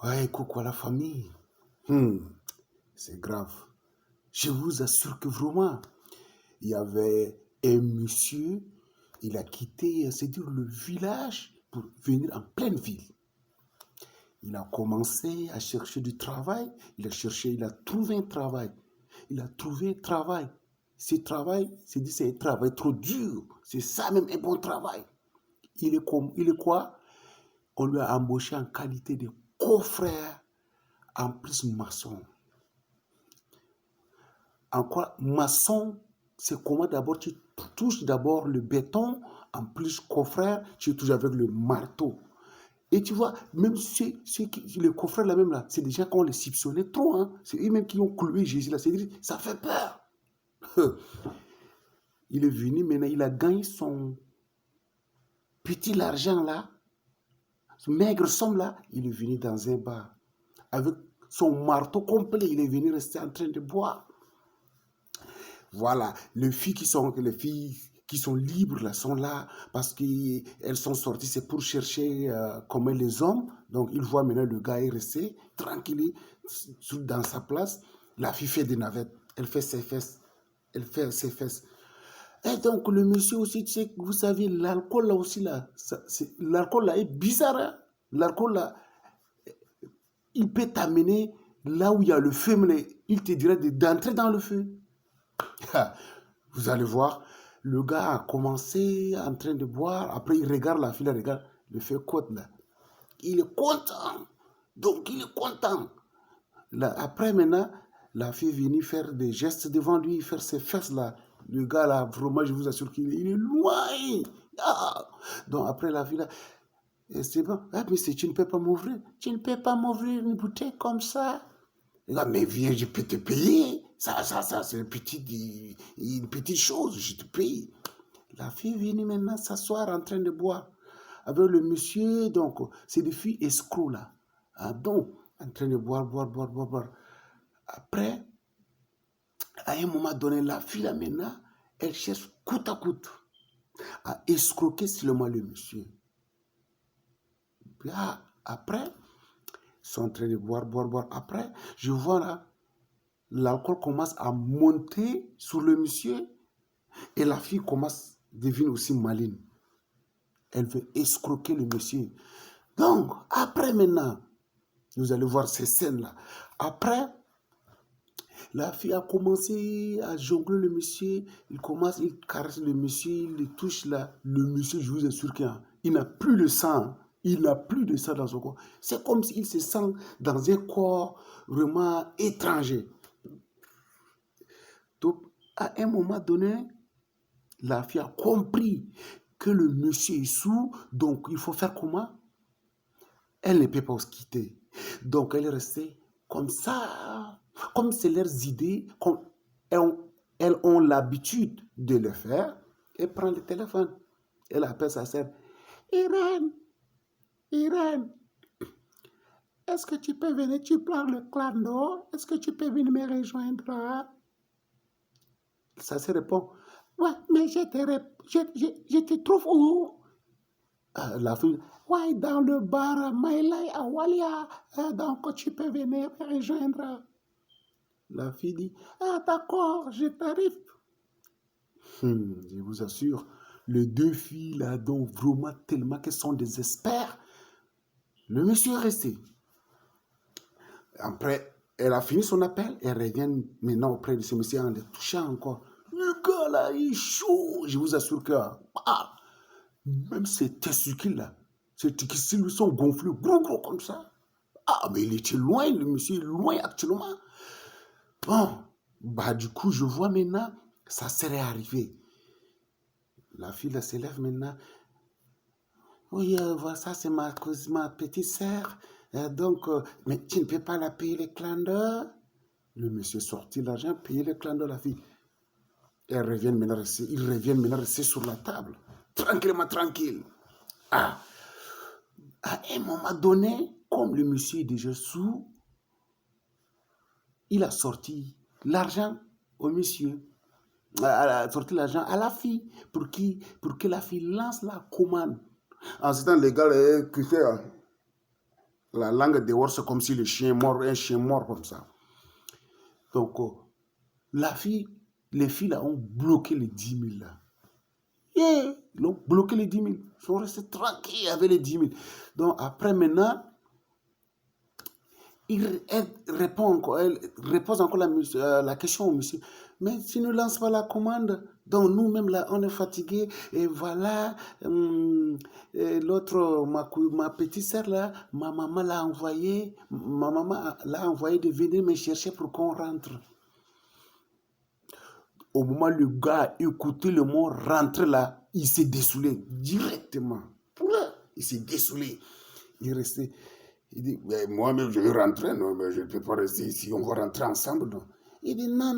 Ouais, coucou à la famille. C'est grave. Je vous assure que vraiment, il y avait un monsieur, il a quitté, c'est dire, le village pour venir en pleine ville. Il a commencé à chercher du travail, il a trouvé un travail. Il a trouvé un travail. Ce travail, c'est un travail trop dur. C'est ça même un bon travail. Il est quoi? On lui a embauché en qualité de coffreur, en plus maçon. En quoi maçon, c'est comment d'abord tu touches d'abord le béton, en plus coffreur, tu touches avec le marteau. Et tu vois, même les coffreurs là même là, c'est des gens qui ont les soupçonnés trop, hein. C'est eux-mêmes qui ont cloué Jésus là. C'est-à-dire, ça fait peur. Il est venu maintenant, il a gagné son petit argent là, ce maigre somme là, il est venu dans un bar. Avec son marteau complet, il est venu rester en train de boire. Voilà, les filles qui sont libres là, sont là parce qu'elles sont sorties, c'est pour chercher comme les hommes. Donc, ils voient maintenant le gars est resté tranquille dans sa place. La fille fait des navettes, elle fait ses fesses, elle fait ses fesses. Et donc, le monsieur aussi, tu sais, vous savez, l'alcool là aussi, là, l'alcool là est bizarre. Hein. L'alcool là, il peut t'amener là où il y a le feu, mais il te dirait d'entrer dans le feu. Vous allez voir, le gars a commencé en train de boire. Après, il regarde la fille, il regarde le feu côte là. Il est content. Donc, il est content. Là, après, maintenant, la fille est venue faire des gestes devant lui, faire ses fesses là. Le gars là, vraiment, je vous assure qu'il est loin. Ah. Donc, après, la fille là, c'est bon. Ah, mais tu ne peux pas m'ouvrir. Tu ne peux pas m'ouvrir une bouteille comme ça. Là, mais viens, je peux te payer. Ça, c'est une petite chose, je te paye. La fille vient maintenant s'asseoir en train de boire avec le monsieur. Donc, c'est des filles escrocs là. Ah, donc, en train de boire, boire, boire, boire, boire. Après, à un moment donné, la fille là maintenant, elle cherche coûte à coûte à escroquer seulement le monsieur. Puis, après, ils sont en train de boire, boire, boire. Après, je vois là, l'alcool commence à monter sur le monsieur et la fille commence à devenir aussi maligne. Elle veut escroquer le monsieur. Donc, après maintenant, vous allez voir ces scènes-là. Après, la fille a commencé à jongler le monsieur. Il caresse le monsieur, il le touche là. Le monsieur, je vous assure qu'il n'a plus de sang. Il n'a plus de sang dans son corps. C'est comme s'il se sent dans un corps vraiment étranger. Donc, à un moment donné, la fille a compris que le monsieur est sous, donc il faut faire comment? Elle ne peut pas se quitter. Donc elle est restée comme ça, comme c'est leurs idées, comme elles ont l'habitude de le faire. Elle prend le téléphone, elle appelle sa sœur. Irène, Irène, est-ce que tu peux venir, tu prends le clando, est-ce que tu peux venir me rejoindre? Ça se répond, ouais, mais je te trouve où? La fille, ouais, dans le bar Maïlaï à Walia, donc tu peux venir me rejoindre. La fille dit, ah d'accord, je t'arrive. Je vous assure, les deux filles là, donc vraiment tellement qu'elles sont des experts. Le monsieur est resté. Après, elle a fini son appel, elle revient maintenant auprès de ce monsieur en le touchant encore. Le gars là, il est chaud. Je vous assure que même ces testicules là, ces testicules sont gonflés, gros gros comme ça. Ah, mais il était loin, le monsieur est loin actuellement. Bon, bah du coup, je vois maintenant, ça serait arrivé. La fille là s'élève maintenant. Oui, voilà, ça c'est ma petite sœur. Mais tu ne peux pas la payer les clandeurs. Le monsieur sortit l'argent, payer les clandeurs, la fille. Ils reviennent maintenant rester sur la table. Tranquillement, tranquille. Ah, à un moment donné, comme le monsieur est déjà sous, il a sorti l'argent au monsieur. Il a sorti l'argent à la fille pour que la fille lance la commande. En ce temps, les gars, qui fait, la langue dehors, c'est comme si le chien est mort, un chien mort comme ça. Donc, les filles là ont bloqué les 10 000 là. Yeah, ils ont bloqué les 10 000. Ils sont restés tranquilles avec les 10 000. Donc, après, maintenant, elle repose encore la question au monsieur. Mais tu ne lances pas la commande. Donc nous-mêmes là, on est fatigués. Et voilà, l'autre, ma petite sœur là, ma maman l'a envoyé de venir me chercher pour qu'on rentre. Au moment où le gars a écouté le mot rentrer là, il s'est dessoulé directement. Il s'est dessoulé. Il est resté. Il dit, moi-même, je vais rentrer, non, mais je ne peux pas rester ici, on va rentrer ensemble, non. Il dit, non,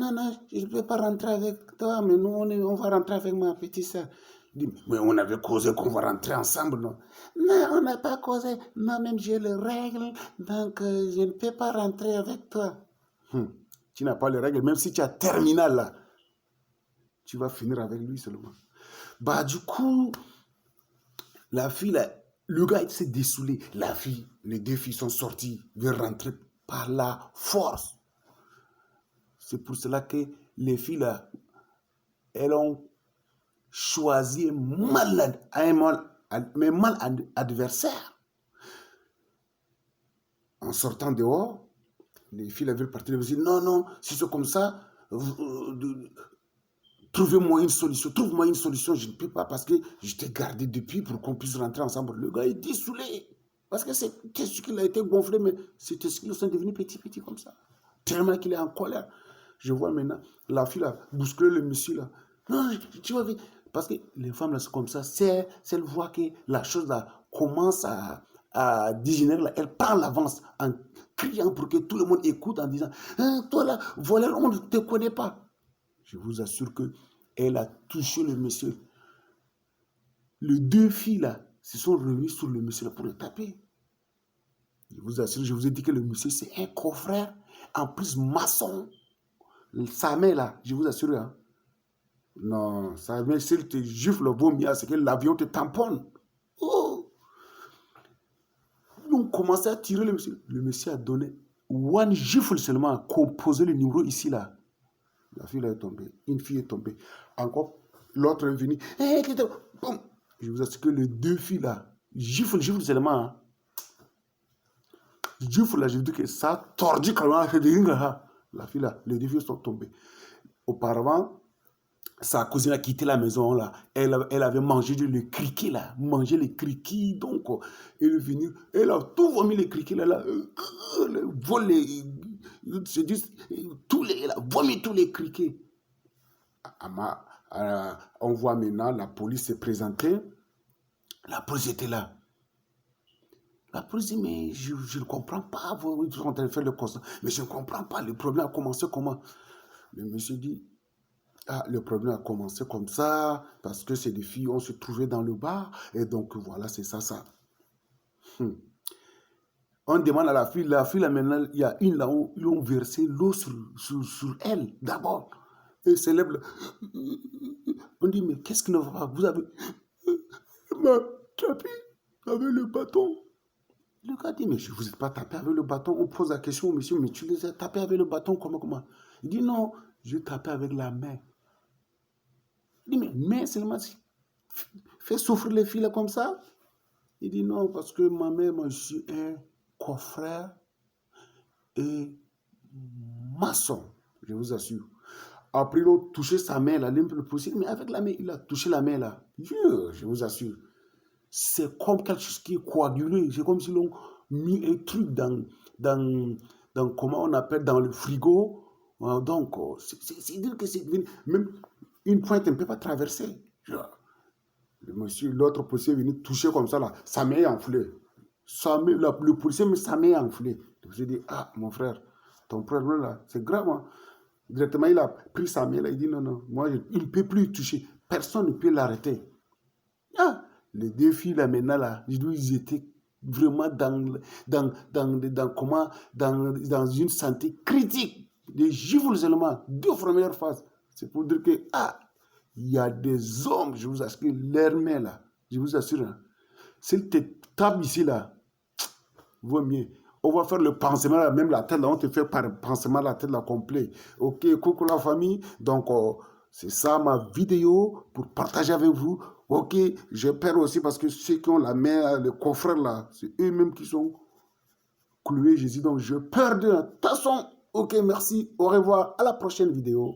je ne peux pas rentrer avec toi, mais nous, on va rentrer avec ma petite soeur. Il dit, mais on avait causé qu'on va rentrer ensemble, non. Non, on n'a pas causé, moi-même, j'ai les règles, donc je ne peux pas rentrer avec toi. Tu n'as pas les règles, même si tu as terminal là, tu vas finir avec lui seulement. Bah, du coup, la fille, là, le gars s'est dessoulé. Les deux filles sont sorties, veulent rentrer par la force. C'est pour cela que les filles, là, elles ont choisi un mal adversaire. En sortant dehors, les filles veulent partir. Elles veulent dire, non, si c'est comme ça, trouvez-moi une solution, trouve-moi une solution, je ne peux pas parce que je t'ai gardé depuis pour qu'on puisse rentrer ensemble. Le gars est dessoulé parce que ses testicules a été gonflé, mais ses testicules sont devenus petits comme ça. Tellement qu'il est en colère. Je vois maintenant la fille a bousculé le monsieur là. Non, tu vois, parce que les femmes là, c'est comme ça. Si elles voient que la chose là commence à dégénérer, là, elle prend l'avance en criant pour que tout le monde écoute en disant hein, toi là, voleur, on ne te connaît pas. Je vous assure qu'elle a touché le monsieur. Les deux filles là se sont revenues sur le monsieur là pour le taper. Je vous assure, je vous ai dit que le monsieur c'est un confrère, en plus maçon. Sa mère là, je vous assure, hein. Non, sa mère, s'il te gifle le vomi, c'est que l'avion te tamponne. Oh! Ils ont commencé à tirer le monsieur. Le monsieur a donné one gifle seulement, composé le numéro ici là. La fille là est tombée. Une fille est tombée. Encore, l'autre est venue. Hey, boum. Je vous assure que les deux filles là, gifle seulement. Hein. Gifle là, je vous dis que ça a tordu quand même. La fille là, les deux filles sont tombées. Auparavant, sa cousine a quitté la maison là. Elle avait mangé le criquet là. Mangé les criquets. Donc, elle est venue. Elle a tout vomi les criquets là. Elle a volé. Elle a vomi tous les criquets. On voit maintenant la police s'est présentée. La police était là. La police dit, mais je ne comprends pas. Vous êtes en train de faire le constat. Mais je ne comprends pas. Le problème a commencé comment? Le monsieur dit, le problème a commencé comme ça, parce que ces deux filles ont se trouvé dans le bar, et donc voilà, c'est ça. On demande à la fille là maintenant, il y a une là où ils ont versé l'eau sur elle, d'abord. Elle célèbre. On dit, mais qu'est-ce qui ne va pas? Vous avez tapé avec le bâton. Le gars dit, mais je ne vous ai pas tapé avec le bâton. On pose la question au monsieur, mais tu les as tapés avec le bâton, comment? Il dit, non, je tapais avec la main. Il dit, mais seulement fait souffrir les filles là comme ça? Il dit, non, parce que ma mère, moi, je suis un confrère et maçon, je vous assure. Après, il a touché sa main là, le possible, mais avec la main, il a touché la main là. Je vous assure. C'est comme quelque chose qui est coagulé. C'est comme s'ils ont mis un truc dans comment on appelle, dans le frigo. Donc, c'est dire que c'est devenu, même une pointe, on ne peut pas traverser. L'autre policier est venu toucher comme ça, là. Sa main est enflée. Le policier, mais sa main est enflée. Donc, j'ai dit, mon frère, ton problème là, c'est grave. Hein. Directement, il a pris sa main là, il dit, non, moi, il ne peut plus toucher. Personne ne peut l'arrêter. Les deux filles là, maintenant, là, ils étaient vraiment dans une santé critique. Des gifles seulement, 2 premières phases. C'est pour dire que, il y a des hommes, je vous assure, leurs mains là, je vous assure, hein, s'ils te tapent ici là, vaut mieux. On va faire le pansement, là, même la tête, là, on te fait par pansement la tête, là, complet. Ok, coucou la famille. Donc, c'est ça ma vidéo pour partager avec vous. Ok, j'ai peur aussi parce que ceux qui ont la main, le coffre là, c'est eux-mêmes qui sont cloués Jésus. Donc, je peur de toute façon. Ok, merci. Au revoir. À la prochaine vidéo.